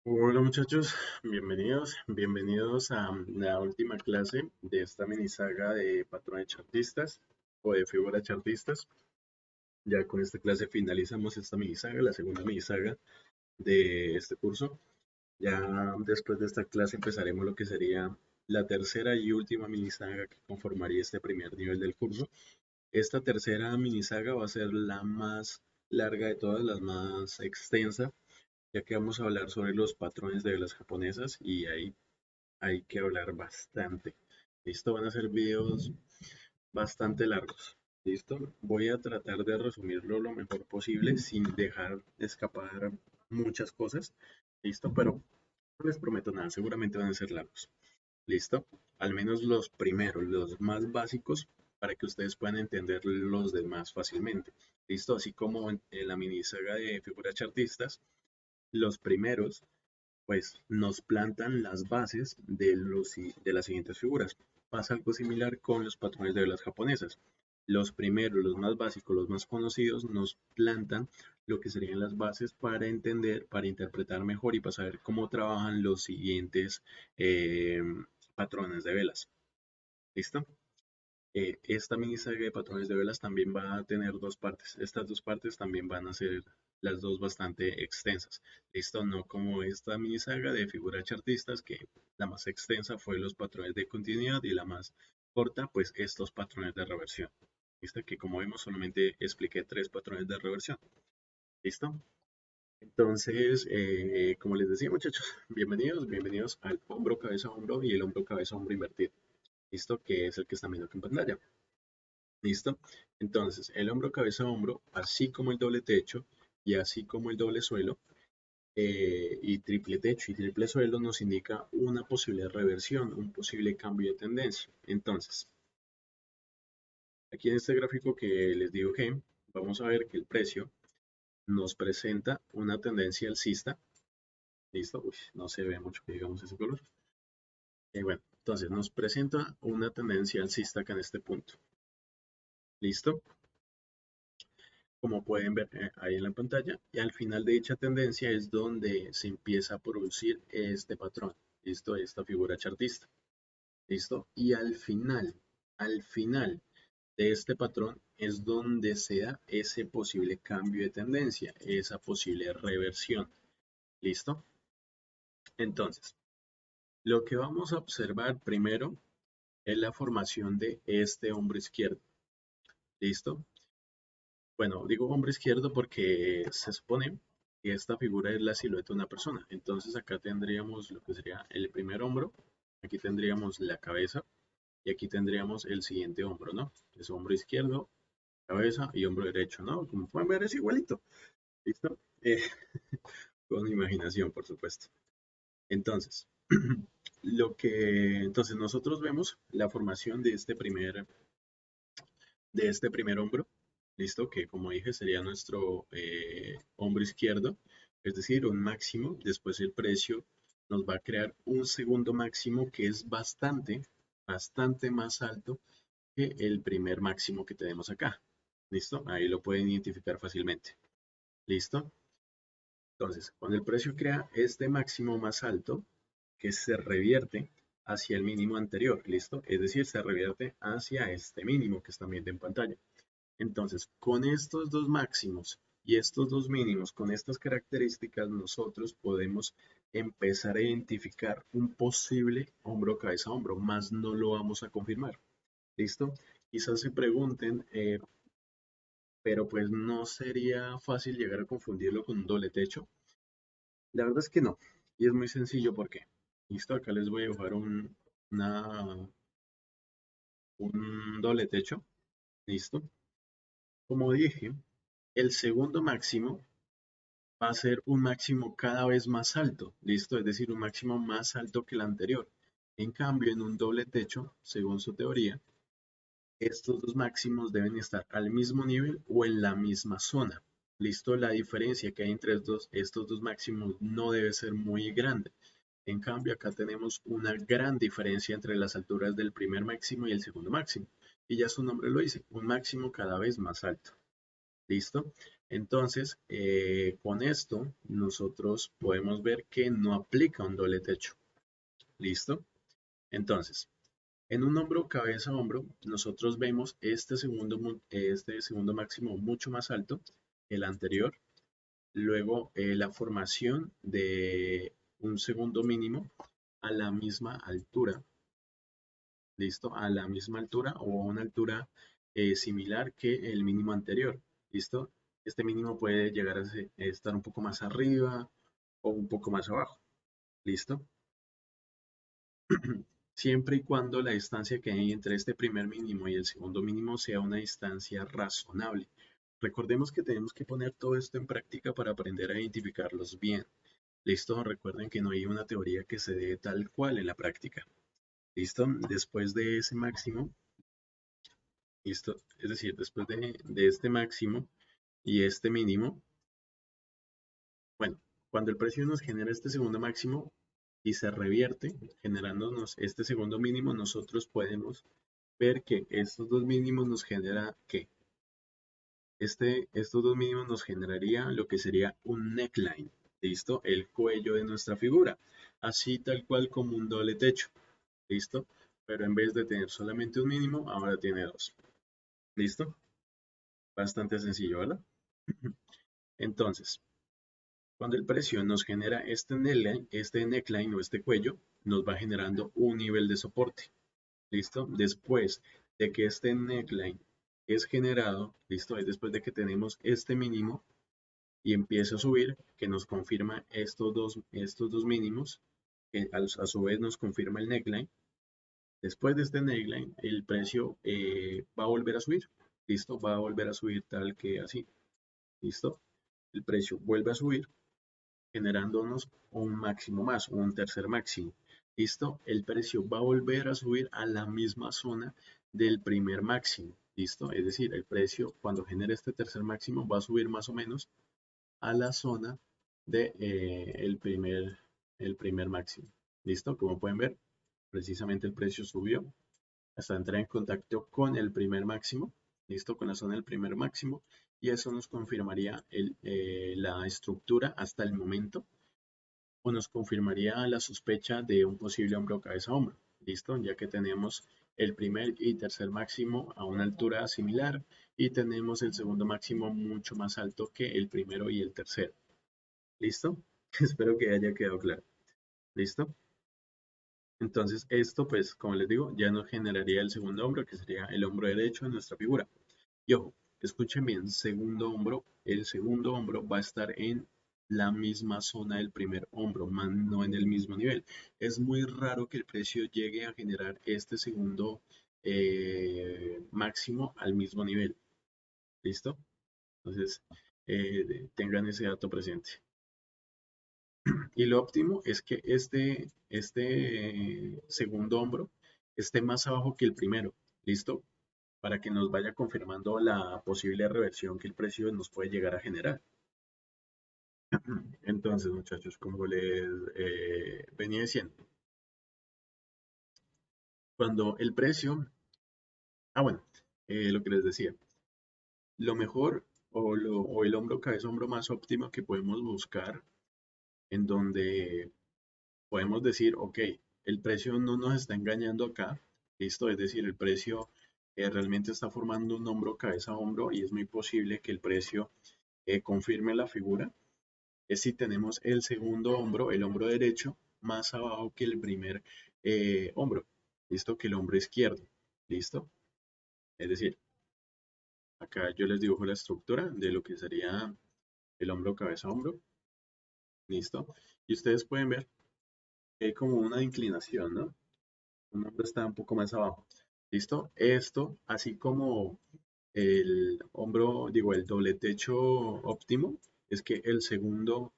Hola muchachos, bienvenidos a la última clase de esta mini saga de patrones chartistas o de figuras chartistas. Ya con esta clase finalizamos esta mini saga, la segunda mini saga de este curso. Ya después de esta clase empezaremos lo que sería la tercera y última mini saga que conformaría este primer nivel del curso. Esta tercera mini saga va a ser la más larga de todas, la más extensa, ya que vamos a hablar sobre los patrones de velas japonesas y ahí hay que hablar bastante. ¿Listo? Van a ser videos bastante largos. ¿Listo? Voy a tratar de resumirlo lo mejor posible sin dejar escapar muchas cosas. ¿Listo? Pero no les prometo nada, seguramente van a ser largos. ¿Listo? Al menos los primeros, los más básicos, para que ustedes puedan entender los demás fácilmente. ¿Listo? Así como en la mini saga de figuras chartistas, los primeros pues nos plantan las bases de las siguientes figuras. Pasa algo similar con los patrones de velas japonesas. Los primeros, los más básicos, los más conocidos, nos plantan lo que serían las bases para entender, para interpretar mejor y para saber cómo trabajan los siguientes eh, patrones de velas. ¿Listo? Esta mini saga de patrones de velas también va a tener dos partes. Estas dos partes también van a ser las dos bastante extensas. Listo, no como esta mini saga de figuras chartistas, que la más extensa fue los patrones de continuidad y la más corta, pues estos patrones de reversión. Listo, que como vemos solamente expliqué tres patrones de reversión. Listo. Entonces, como les decía muchachos, bienvenidos al hombro, cabeza, hombro y el hombro, cabeza, hombro invertido. Listo, que es el que están viendo aquí en pantalla. ¿Listo? Entonces, el hombro, cabeza, hombro, así como el doble techo y así como el doble suelo, y triple techo y triple suelo nos indica una posible reversión, un posible cambio de tendencia. Entonces, aquí en este gráfico que les digo que vamos a ver que el precio nos presenta una tendencia alcista. ¿Listo? Uy, no se ve mucho que digamos ese color. Bueno, entonces nos presenta una tendencia alcista acá en este punto. ¿Listo? Como pueden ver ahí en la pantalla, y al final de dicha tendencia es donde se empieza a producir este patrón, ¿listo? Esta figura chartista, ¿listo? Y al final de este patrón es donde se da ese posible cambio de tendencia, esa posible reversión, ¿listo? Entonces, lo que vamos a observar primero es la formación de este hombro izquierdo, ¿listo? Bueno, digo hombro izquierdo porque se supone que esta figura es la silueta de una persona. Entonces acá tendríamos lo que sería el primer hombro, aquí tendríamos la cabeza y aquí tendríamos el siguiente hombro, ¿no? Es hombro izquierdo, cabeza y hombro derecho, ¿no? Como pueden ver es igualito, ¿listo? Con imaginación, por supuesto. Entonces, entonces nosotros vemos la formación de este primer hombro, listo, que como dije sería nuestro hombro izquierdo, es decir, un máximo, después el precio nos va a crear un segundo máximo que es bastante más alto que el primer máximo que tenemos acá, listo, ahí lo pueden identificar fácilmente, listo. Entonces, cuando el precio crea este máximo más alto, que se revierte hacia el mínimo anterior, ¿listo? Es decir, se revierte hacia este mínimo que están viendo en pantalla. Entonces, con estos dos máximos y estos dos mínimos, con estas características, nosotros podemos empezar a identificar un posible hombro, cabeza, hombro, más no lo vamos a confirmar. ¿Listo? Quizás se pregunten, pero pues no sería fácil llegar a confundirlo con un doble techo. La verdad es que no. Y es muy sencillo porque, listo, acá les voy a dibujar un doble techo. Listo. Como dije, el segundo máximo va a ser un máximo cada vez más alto, ¿listo? Es decir, un máximo más alto que el anterior. En cambio, en un doble techo, según su teoría, estos dos máximos deben estar al mismo nivel o en la misma zona. ¿Listo? La diferencia que hay entre estos dos máximos no debe ser muy grande. En cambio, acá tenemos una gran diferencia entre las alturas del primer máximo y el segundo máximo. Y ya su nombre lo dice, un máximo cada vez más alto. ¿Listo? Entonces, con esto nosotros podemos ver que no aplica un doble techo. ¿Listo? Entonces, en un hombro, cabeza, hombro, nosotros vemos este segundo máximo mucho más alto que el anterior. Luego, la formación de un segundo mínimo a la misma altura. ¿Listo? A la misma altura o a una altura similar que el mínimo anterior. ¿Listo? Este mínimo puede llegar a estar un poco más arriba o un poco más abajo. ¿Listo? Siempre y cuando la distancia que hay entre este primer mínimo y el segundo mínimo sea una distancia razonable. Recordemos que tenemos que poner todo esto en práctica para aprender a identificarlos bien. ¿Listo? Recuerden que no hay una teoría que se dé tal cual en la práctica. ¿Listo? Después de ese máximo, ¿listo? Es decir, después de este máximo y este mínimo, bueno, cuando el precio nos genera este segundo máximo y se revierte generándonos este segundo mínimo, nosotros podemos ver que estos dos mínimos nos genera ¿qué? Estos dos mínimos nos generaría lo que sería un neckline, ¿listo? El cuello de nuestra figura, así tal cual como un doble techo, ¿listo? Pero en vez de tener solamente un mínimo, ahora tiene dos, ¿listo? Bastante sencillo, ¿verdad? Entonces, cuando el precio nos genera este neckline o este cuello, nos va generando un nivel de soporte. ¿Listo? Después de que este neckline es generado, ¿listo? Es después de que tenemos este mínimo y empieza a subir, que nos confirma estos dos mínimos, que a su vez nos confirma el neckline. Después de este neckline, el precio va a volver a subir. ¿Listo? Va a volver a subir tal que así. ¿Listo? El precio vuelve a subir generándonos un máximo más, un tercer máximo. ¿Listo? El precio va a volver a subir a la misma zona del primer máximo. ¿Listo? Es decir, el precio cuando genere este tercer máximo va a subir más o menos a la zona de, el primer máximo. ¿Listo? Como pueden ver, precisamente el precio subió hasta entrar en contacto con el primer máximo. ¿Listo? Con la zona del primer máximo. Y eso nos confirmaría la estructura hasta el momento o nos confirmaría la sospecha de un posible hombro cabeza hombro. ¿Listo? Ya que tenemos el primer y tercer máximo a una altura similar y tenemos el segundo máximo mucho más alto que el primero y el tercero. ¿Listo? Espero que haya quedado claro. ¿Listo? Entonces esto, pues, como les digo, ya nos generaría el segundo hombro, que sería el hombro derecho de nuestra figura. Y ojo, escuchen bien, segundo hombro, el segundo hombro va a estar en la misma zona del primer hombro, más no en el mismo nivel. Es muy raro que el precio llegue a generar este segundo máximo al mismo nivel. ¿Listo? Entonces, tengan ese dato presente. Y lo óptimo es que este segundo hombro esté más abajo que el primero. ¿Listo? Para que nos vaya confirmando la posible reversión que el precio nos puede llegar a generar. Entonces, muchachos, como les venía diciendo, cuando el precio, bueno, lo que les decía, lo mejor o el hombro cabeza hombro más óptimo que podemos buscar en donde podemos decir, ok, el precio no nos está engañando acá, listo, es decir, el precio realmente está formando un hombro cabeza hombro y es muy posible que el precio confirme la figura es si tenemos el segundo hombro, el hombro derecho, más abajo que el primer hombro. ¿Listo? Que el hombro izquierdo. ¿Listo? Es decir, acá yo les dibujo la estructura de lo que sería el hombro, cabeza, hombro. ¿Listo? Y ustedes pueden ver que hay como una inclinación, ¿no? Un hombro está un poco más abajo. ¿Listo? Esto, así como el hombro, digo, el doble techo óptimo, es que el segundo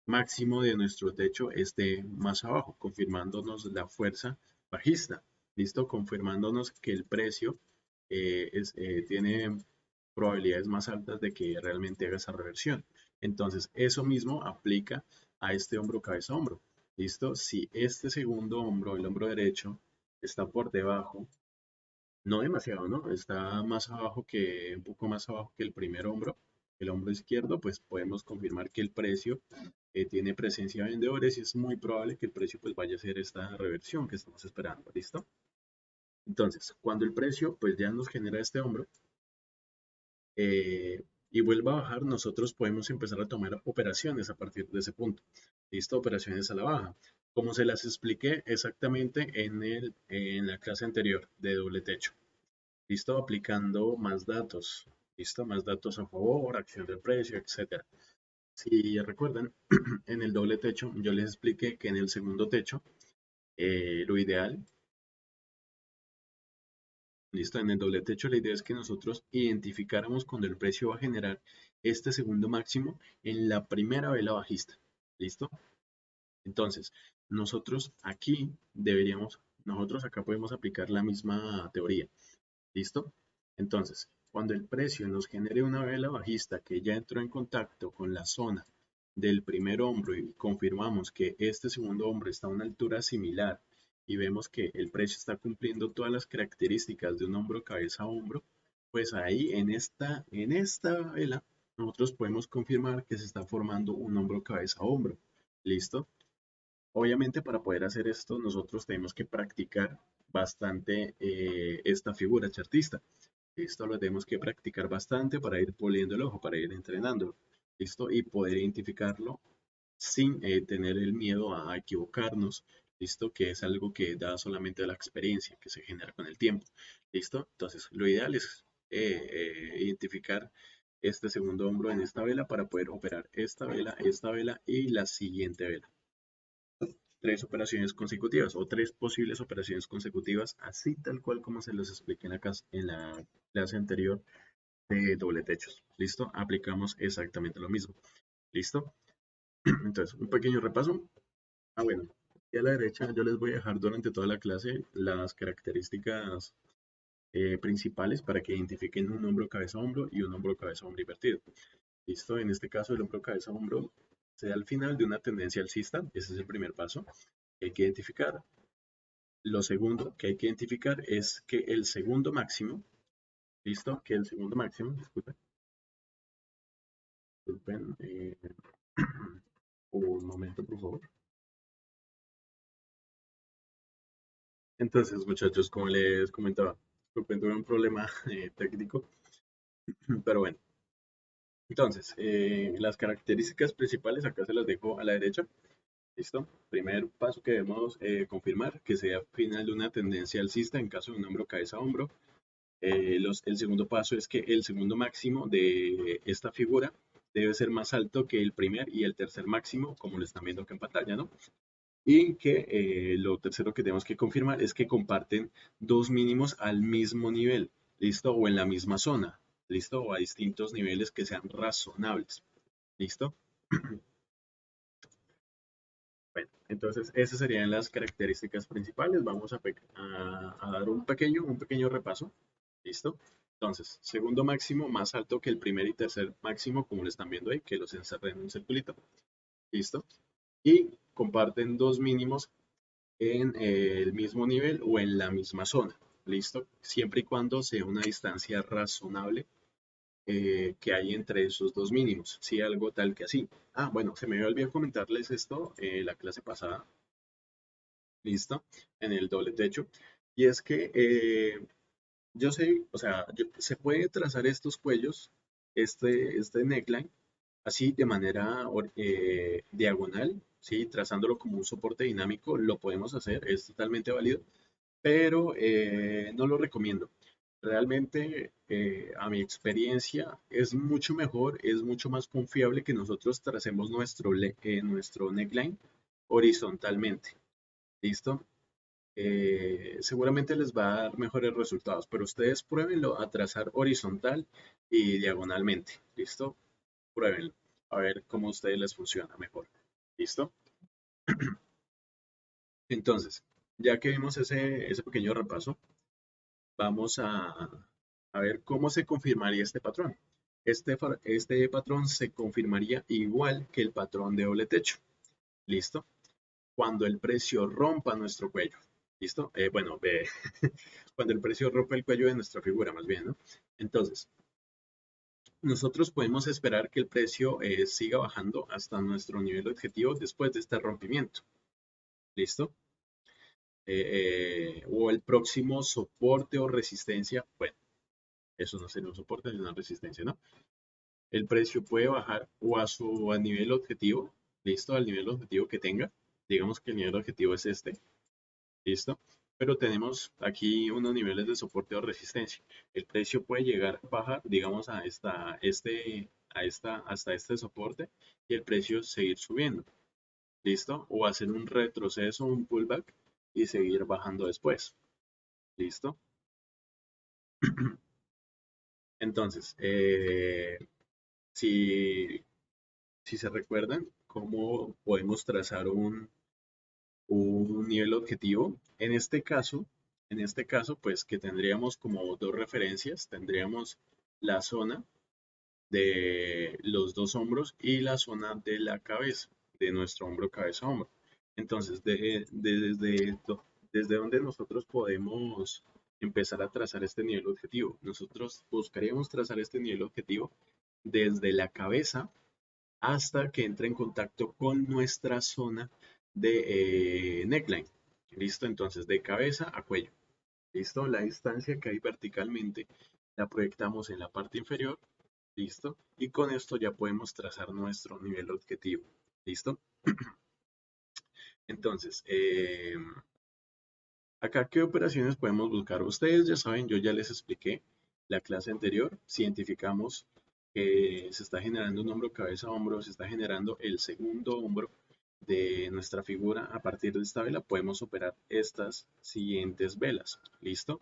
máximo de nuestro techo esté más abajo, confirmándonos la fuerza bajista. ¿Listo? Confirmándonos que el precio tiene probabilidades más altas de que realmente haga esa reversión. Entonces, eso mismo aplica a este hombro cabeza hombro. ¿Listo? Si este segundo hombro, el hombro derecho, está por debajo no demasiado, ¿no? Está más abajo que, un poco más abajo que el primer hombro, el hombro izquierdo, pues podemos confirmar que el precio tiene presencia de vendedores y es muy probable que el precio pues vaya a ser esta reversión que estamos esperando, ¿listo? Entonces, cuando el precio pues ya nos genera este hombro y vuelva a bajar, nosotros podemos empezar a tomar operaciones a partir de ese punto, ¿listo? Operaciones a la baja. Como se las expliqué exactamente en la clase anterior de doble techo. ¿Listo? Aplicando más datos. ¿Listo? Más datos a favor, acción del precio, etcétera. Si recuerdan, en el doble techo yo les expliqué que en el segundo techo lo ideal, ¿listo? En el doble techo la idea es que nosotros identificáramos cuando el precio va a generar este segundo máximo en la primera vela bajista. ¿Listo? Entonces, nosotros acá podemos aplicar la misma teoría. ¿Listo? Entonces, cuando el precio nos genere una vela bajista que ya entró en contacto con la zona del primer hombro y confirmamos que este segundo hombro está a una altura similar y vemos que el precio está cumpliendo todas las características de un hombro cabeza a hombro, pues ahí en esta vela nosotros podemos confirmar que se está formando un hombro cabeza a hombro. ¿Listo? Obviamente para poder hacer esto nosotros tenemos que practicar bastante esta figura chartista. Esto lo tenemos que practicar bastante para ir puliendo el ojo, para ir entrenándolo. ¿Listo? Y poder identificarlo sin tener el miedo a equivocarnos. ¿Listo? Que es algo que da solamente la experiencia que se genera con el tiempo. ¿Listo? Entonces, lo ideal es identificar este segundo hombro en esta vela para poder operar esta vela y la siguiente vela. Tres operaciones consecutivas o tres posibles operaciones consecutivas, así tal cual como se los expliqué en la clase anterior de doble techos. ¿Listo? Aplicamos exactamente lo mismo. ¿Listo? Entonces, un pequeño repaso. Bueno, y a la derecha yo les voy a dejar durante toda la clase las características principales para que identifiquen un hombro cabeza hombro y un hombro cabeza hombro invertido. ¿Listo? En este caso, el hombro cabeza hombro se da al final de una tendencia alcista. Ese es el primer paso que hay que identificar. Lo segundo que hay que identificar es que el segundo máximo, ¿listo? Que el segundo máximo, disculpen, un momento, por favor. Entonces, muchachos, como les comentaba, disculpen, tuve un problema técnico, pero bueno. Entonces, las características principales acá se las dejo a la derecha. ¿Listo? Primer paso que debemos confirmar que sea final de una tendencia alcista en caso de un hombro cabeza a hombro. El segundo paso es que el segundo máximo de esta figura debe ser más alto que el primer y el tercer máximo, como lo están viendo acá en pantalla, ¿no? Y que lo tercero que tenemos que confirmar es que comparten dos mínimos al mismo nivel, ¿listo? O en la misma zona, ¿listo? O a distintos niveles que sean razonables, ¿listo? Bueno, entonces esas serían las características principales. Vamos a dar un pequeño repaso. ¿Listo? Entonces, segundo máximo más alto que el primer y tercer máximo, como lo están viendo ahí, que los encerré en un circulito. ¿Listo? Y comparten dos mínimos en el mismo nivel o en la misma zona. ¿Listo? Siempre y cuando sea una distancia razonable que hay entre esos dos mínimos, si algo tal que así. Ah, bueno, se me había olvidado comentarles esto la clase pasada, listo, en el doble techo, y es que yo sé, o sea, se puede trazar estos cuellos, este neckline, así de manera diagonal, ¿sí? Trazándolo como un soporte dinámico, lo podemos hacer, es totalmente válido, pero no lo recomiendo. Realmente, a mi experiencia, es mucho mejor, es mucho más confiable que nosotros tracemos nuestro neckline horizontalmente. ¿Listo? Seguramente les va a dar mejores resultados, pero ustedes pruébenlo a trazar horizontal y diagonalmente. ¿Listo? Pruébenlo. A ver cómo a ustedes les funciona mejor. ¿Listo? Entonces, ya que vimos ese pequeño repaso, vamos a ver cómo se confirmaría este patrón. Este patrón se confirmaría igual que el patrón de doble techo. ¿Listo? Cuando el precio rompa nuestro cuello. ¿Listo? Bueno, cuando el precio rompe el cuello de nuestra figura, más bien, ¿no? Entonces, nosotros podemos esperar que el precio siga bajando hasta nuestro nivel objetivo después de este rompimiento. ¿Listo? O el próximo soporte o resistencia, bueno, eso no sería un soporte, es una resistencia, ¿no? El precio puede bajar o a nivel objetivo, listo, al nivel objetivo que tenga. Digamos que el nivel objetivo es este, listo. Pero tenemos aquí unos niveles de soporte o resistencia. El precio puede llegar a bajar, digamos, hasta este soporte y el precio seguir subiendo, listo. O hacer un retroceso, un pullback y seguir bajando después, listo. Entonces, si, si se recuerdan, ¿cómo podemos trazar un nivel objetivo? En este caso, pues que tendríamos como dos referencias, tendríamos la zona de los dos hombros y la zona de la cabeza, de nuestro hombro, cabeza, hombro. Entonces, desde donde nosotros podemos empezar a trazar este nivel objetivo. Nosotros buscaríamos trazar este nivel objetivo desde la cabeza hasta que entre en contacto con nuestra zona de neckline. ¿Listo? Entonces, de cabeza a cuello. ¿Listo? La distancia que hay verticalmente la proyectamos en la parte inferior. ¿Listo? Y con esto ya podemos trazar nuestro nivel objetivo. ¿Listo? Entonces, acá, ¿qué operaciones podemos buscar? Ustedes ya saben, yo ya les expliqué la clase anterior. Si identificamos que se está generando un hombro, cabeza, hombro, se está generando el segundo hombro de nuestra figura a partir de esta vela, podemos operar estas siguientes velas. ¿Listo?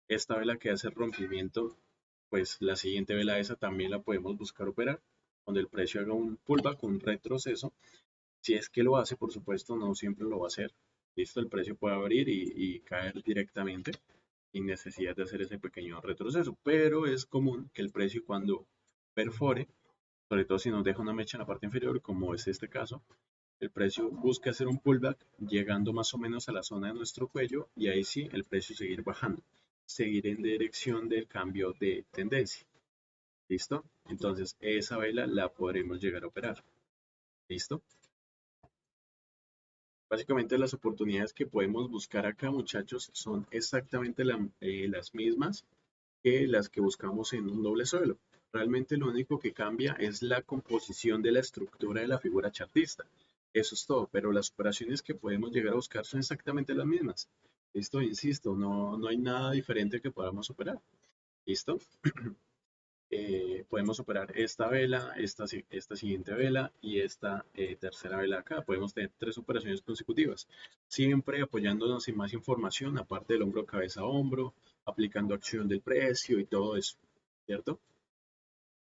Esta vela que hace rompimiento, pues la siguiente vela esa también la podemos buscar operar. Cuando el precio haga un pullback, un retroceso, si es que lo hace, por supuesto, no siempre lo va a hacer. Listo, el precio puede abrir y caer directamente sin necesidad de hacer ese pequeño retroceso, pero es común que el precio cuando perfore, sobre todo si nos deja una mecha en la parte inferior, como es este caso, el precio busca hacer un pullback llegando más o menos a la zona de nuestro cuello y ahí sí el precio seguir bajando, seguir en dirección del cambio de tendencia. ¿Listo? Entonces esa vela la podremos llegar a operar. ¿Listo? Básicamente las oportunidades que podemos buscar acá, muchachos, son exactamente las mismas que las que buscamos en un doble suelo. Realmente lo único que cambia es la composición de la estructura de la figura chartista. Eso es todo, pero las operaciones que podemos llegar a buscar son exactamente las mismas. Esto, insisto, no hay nada diferente que podamos operar. ¿Listo? Podemos operar esta vela, esta siguiente vela y esta tercera vela acá. Podemos tener tres operaciones consecutivas, siempre apoyándonos en más información, aparte del hombro, cabeza, hombro, aplicando acción del precio y todo eso, ¿cierto?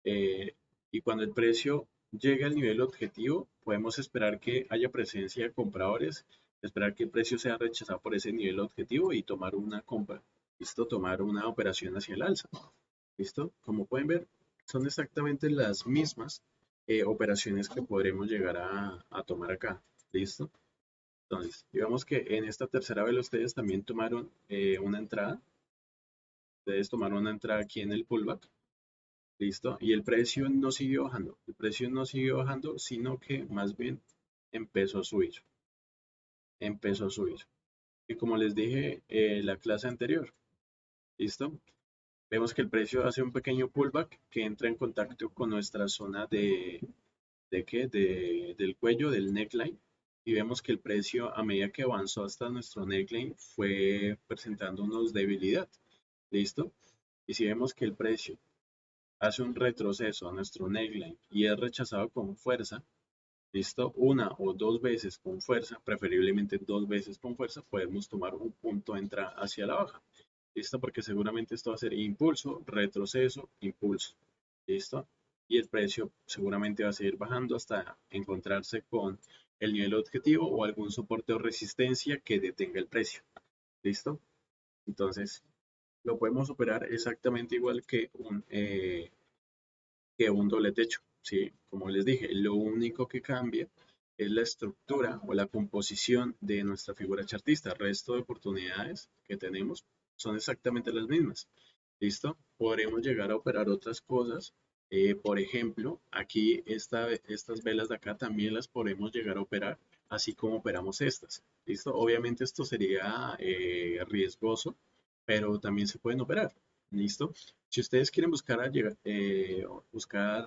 Y cuando el precio llegue al nivel objetivo, podemos esperar que haya presencia de compradores, esperar que el precio sea rechazado por ese nivel objetivo y tomar una compra, ¿listo? Tomar una operación hacia el alza. ¿Listo? Como pueden ver, son exactamente las mismas operaciones que podremos llegar a tomar acá. ¿Listo? Entonces, digamos que en esta tercera vela ustedes también tomaron una entrada. Ustedes tomaron una entrada aquí en el pullback. ¿Listo? Y el precio no siguió bajando. El precio no siguió bajando, sino que más bien empezó a subir. Empezó a subir. Y como les dije la clase anterior, ¿listo? Vemos que el precio hace un pequeño pullback que entra en contacto con nuestra zona ¿de qué? Del cuello, del neckline. Y vemos que el precio a medida que avanzó hasta nuestro neckline fue presentándonos debilidad. ¿Listo? Y si vemos que el precio hace un retroceso a nuestro neckline y es rechazado con fuerza, ¿listo? Una o dos veces con fuerza, preferiblemente dos veces con fuerza, podemos tomar un punto de entrada hacia la baja. ¿Listo? Porque seguramente esto va a ser impulso, retroceso, impulso. ¿Listo? Y el precio seguramente va a seguir bajando hasta encontrarse con el nivel objetivo o algún soporte o resistencia que detenga el precio. ¿Listo? Entonces, lo podemos operar exactamente igual que un doble techo. ¿Sí? Como les dije, lo único que cambia es la estructura o la composición de nuestra figura chartista. El resto de oportunidades que tenemos son exactamente las mismas. ¿Listo? Podremos llegar a operar otras cosas. Por ejemplo, aquí estas velas de acá también las podemos llegar a operar, así como operamos estas. ¿Listo? Obviamente esto sería riesgoso, pero también se pueden operar. ¿Listo? Si ustedes quieren buscar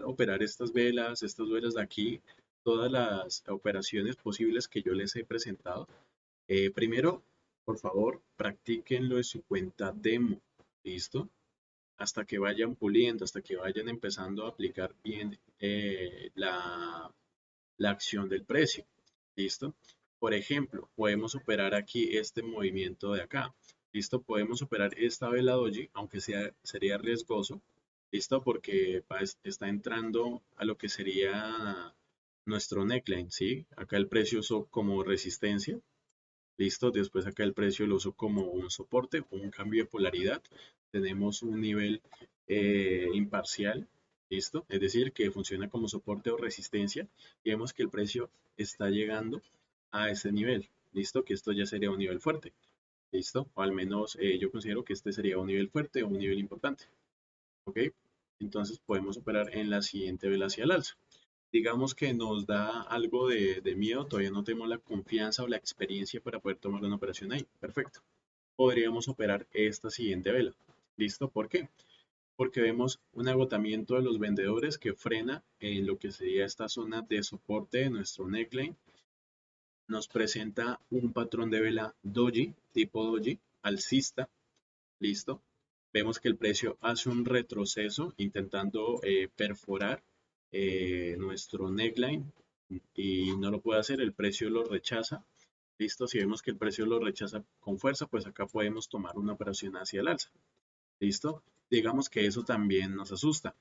operar estas velas de aquí, todas las operaciones posibles que yo les he presentado, primero, por favor, practíquenlo en su cuenta demo. ¿Listo? Hasta que vayan puliendo, hasta que vayan empezando a aplicar bien la acción del precio. ¿Listo? Por ejemplo, podemos operar aquí este movimiento de acá. ¿Listo? Podemos operar esta vela doji, aunque sería riesgoso. ¿Listo? Porque está entrando a lo que sería nuestro neckline, ¿sí? Acá el precio usó como resistencia. ¿Listo? Después acá el precio lo uso como un soporte, un cambio de polaridad. Tenemos un nivel imparcial, ¿listo? Es decir, que funciona como soporte o resistencia. Y vemos que el precio está llegando a ese nivel, ¿listo? Que esto ya sería un nivel fuerte, ¿listo? O al menos yo considero que este sería un nivel fuerte o un nivel importante, ¿ok? Entonces podemos operar en la siguiente vela hacia el alza. Digamos que nos da algo de miedo, todavía no tenemos la confianza o la experiencia para poder tomar una operación ahí. Perfecto. Podríamos operar esta siguiente vela. ¿Listo? ¿Por qué? Porque vemos un agotamiento de los vendedores que frena en lo que sería esta zona de soporte de nuestro neckline. Nos presenta un patrón de vela doji, tipo doji, alcista. ¿Listo? Vemos que el precio hace un retroceso intentando perforar nuestro neckline y no lo puede hacer, el precio lo rechaza. ¿Listo? Si vemos que el precio lo rechaza con fuerza, pues acá podemos tomar una operación hacia el alza. ¿Listo? Digamos que eso también nos asusta.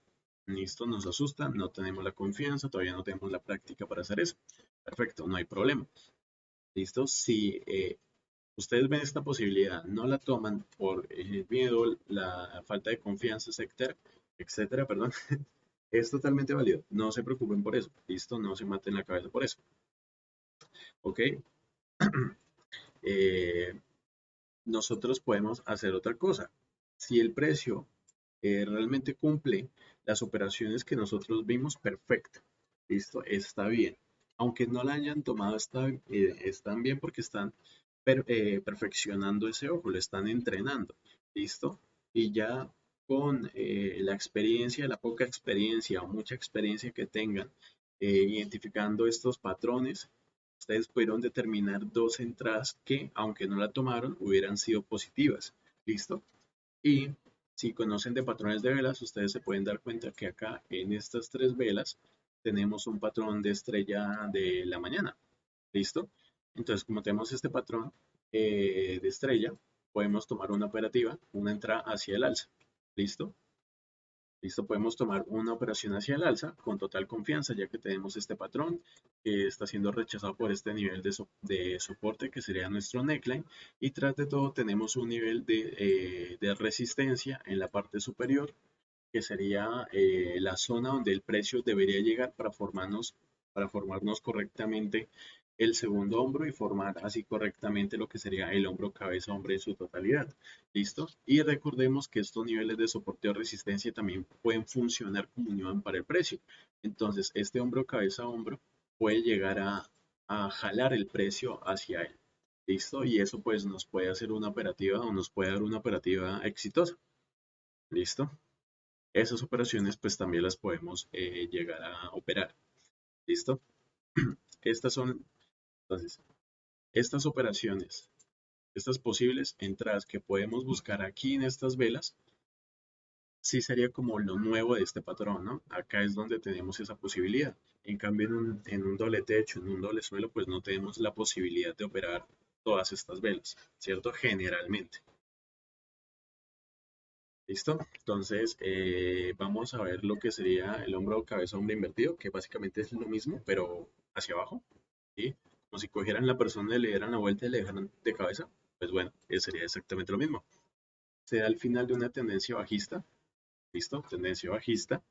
¿Listo? Nos asusta, no tenemos la confianza, todavía no tenemos la práctica para hacer eso. Perfecto, no hay problema. ¿Listo? Si ustedes ven esta posibilidad, no la toman por el miedo, la falta de confianza, etcétera, perdón, es totalmente válido. No se preocupen por eso. ¿Listo? No se maten la cabeza por eso. ¿Ok? Eh, nosotros podemos hacer otra cosa. Si el precio realmente cumple las operaciones que nosotros vimos, perfecto. Listo, está bien. Aunque no la hayan tomado, están bien porque están perfeccionando ese ojo, lo están entrenando. Listo. Y ya con la experiencia, la poca experiencia o mucha experiencia que tengan, identificando estos patrones, ustedes pudieron determinar dos entradas que, aunque no la tomaron, hubieran sido positivas. ¿Listo? Y si conocen de patrones de velas, ustedes se pueden dar cuenta que acá en estas tres velas tenemos un patrón de estrella de la mañana. ¿Listo? Entonces, como tenemos este patrón de estrella, podemos tomar una operativa, una entrada hacia el alza. ¿Listo? Listo, podemos tomar una operación hacia el alza con total confianza, ya que tenemos este patrón que está siendo rechazado por este nivel de soporte que sería nuestro neckline. Y tras de todo tenemos un nivel de resistencia en la parte superior, que sería la zona donde el precio debería llegar para formarnos correctamente el segundo hombro y formar así correctamente lo que sería el hombro, cabeza, hombro en su totalidad. ¿Listo? Y recordemos que estos niveles de soporte o resistencia también pueden funcionar como un imán para el precio. Entonces, este hombro, cabeza, hombro puede llegar a jalar el precio hacia él. ¿Listo? Y eso pues nos puede hacer una operativa o nos puede dar una operativa exitosa. ¿Listo? Esas operaciones pues también las podemos llegar a operar. ¿Listo? Estas son, entonces, estas operaciones, estas posibles entradas que podemos buscar aquí en estas velas, sí sería como lo nuevo de este patrón, ¿no? Acá es donde tenemos esa posibilidad. En cambio, en un doble techo, en un doble suelo, pues no tenemos la posibilidad de operar todas estas velas, ¿cierto? Generalmente. ¿Listo? Entonces, vamos a ver lo que sería el hombro, cabeza, hombro invertido, que básicamente es lo mismo, pero hacia abajo, ¿sí? Como si cogieran la persona y le dieran la vuelta y le dejaran de cabeza, pues bueno, sería exactamente lo mismo. Se da al final de una tendencia bajista, ¿listo? Tendencia bajista.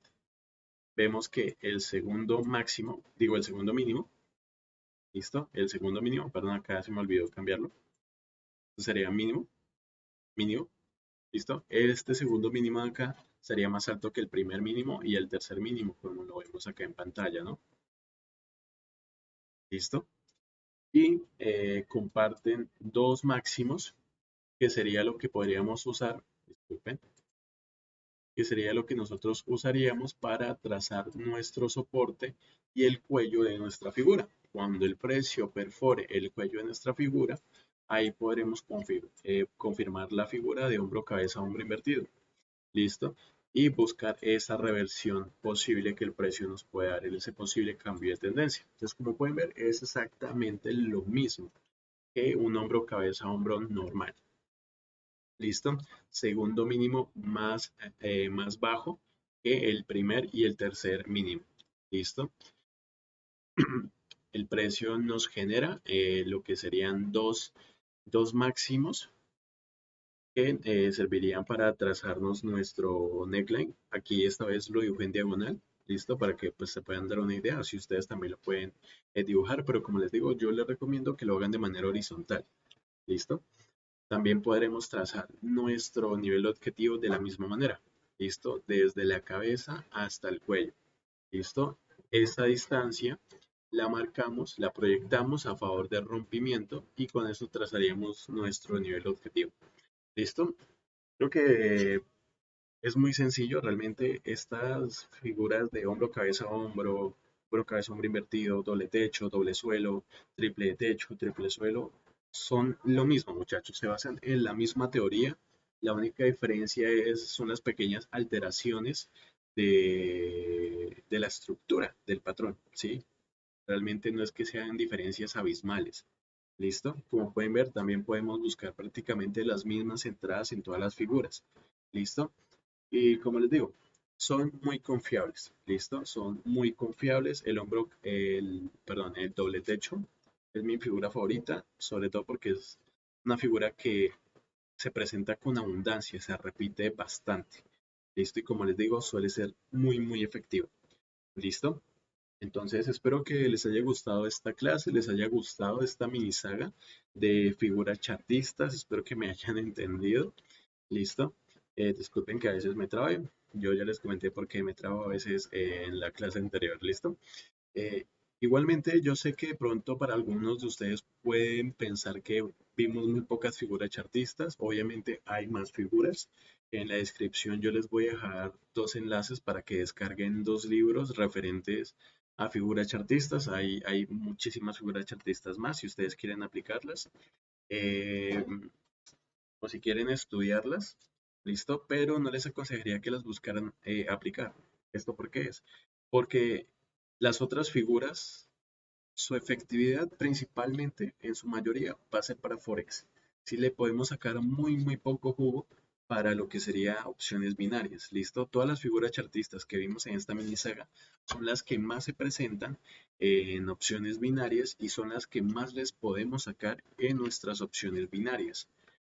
Vemos que el segundo máximo, digo el segundo mínimo, ¿Listo? El segundo mínimo, perdón, acá se me olvidó cambiarlo. Esto sería mínimo, mínimo, ¿listo? Este segundo mínimo de acá sería más alto que el primer mínimo y el tercer mínimo, como lo vemos acá en pantalla, ¿no? ¿Listo? Y comparten dos máximos, que sería lo que podríamos usar, disculpen, que sería lo que nosotros usaríamos para trazar nuestro soporte y el cuello de nuestra figura. Cuando el precio perfore el cuello de nuestra figura, ahí podremos confirmar la figura de hombro, cabeza, hombro invertido. ¿Listo? Y buscar esa reversión posible que el precio nos puede dar, ese posible cambio de tendencia. Entonces, como pueden ver, es exactamente lo mismo que un hombro, cabeza, hombro normal. ¿Listo? Segundo mínimo más bajo que el primer y el tercer mínimo. ¿Listo? El precio nos genera lo que serían dos máximos que servirían para trazarnos nuestro neckline. Aquí esta vez lo dibujé en diagonal, listo, para que pues se puedan dar una idea, si ustedes también lo pueden dibujar, pero como les digo, yo les recomiendo que lo hagan de manera horizontal, listo. También podremos trazar nuestro nivel objetivo de la misma manera, listo, desde la cabeza hasta el cuello, listo. Esta distancia la marcamos, la proyectamos a favor del rompimiento y con eso trazaríamos nuestro nivel objetivo. ¿Listo? Creo que es muy sencillo, realmente estas figuras de hombro, cabeza, hombro, cabeza, hombro invertido, doble techo, doble suelo, triple techo, triple suelo, son lo mismo, muchachos, se basan en la misma teoría. La única diferencia son las pequeñas alteraciones de la estructura del patrón, ¿sí? Realmente no es que sean diferencias abismales. ¿Listo? Como pueden ver, también podemos buscar prácticamente las mismas entradas en todas las figuras. ¿Listo? Y como les digo, son muy confiables. ¿Listo? Son muy confiables. Perdón, el doble techo es mi figura favorita, sobre todo porque es una figura que se presenta con abundancia, se repite bastante. ¿Listo? Y como les digo, suele ser muy, muy efectivo. ¿Listo? Entonces, espero que les haya gustado esta clase, les haya gustado esta mini saga de figuras chartistas. Espero que me hayan entendido. ¿Listo? Disculpen que a veces me trabe. Yo ya les comenté por qué me trabo a veces en la clase anterior. ¿Listo? Eh, Igualmente, yo sé que de pronto para algunos de ustedes pueden pensar que vimos muy pocas figuras chartistas. Obviamente hay más figuras. En la descripción yo les voy a dejar dos enlaces para que descarguen dos libros referentes a figuras chartistas. Hay muchísimas figuras chartistas más si ustedes quieren aplicarlas. Eh, o si quieren estudiarlas, listo, pero no les aconsejaría que las buscaran aplicar. ¿Esto por qué es? Porque las otras figuras, su efectividad principalmente, en su mayoría, va a ser para Forex. Sí le podemos sacar muy, muy poco jugo para lo que sería opciones binarias. ¿Listo? Todas las figuras chartistas que vimos en esta mini saga son las que más se presentan en opciones binarias y son las que más les podemos sacar en nuestras opciones binarias.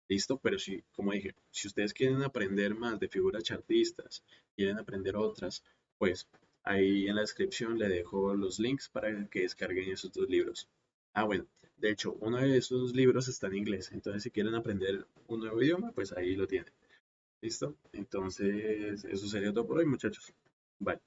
¿Listo? Pero si, como dije, si ustedes quieren aprender más de figuras chartistas, quieren aprender otras, pues ahí en la descripción le dejo los links para que descarguen esos dos libros. Ah, bueno, de hecho, uno de esos libros está en inglés, entonces si quieren aprender un nuevo idioma, pues ahí lo tienen. ¿Listo? Entonces, eso sería todo por hoy, muchachos. Bye.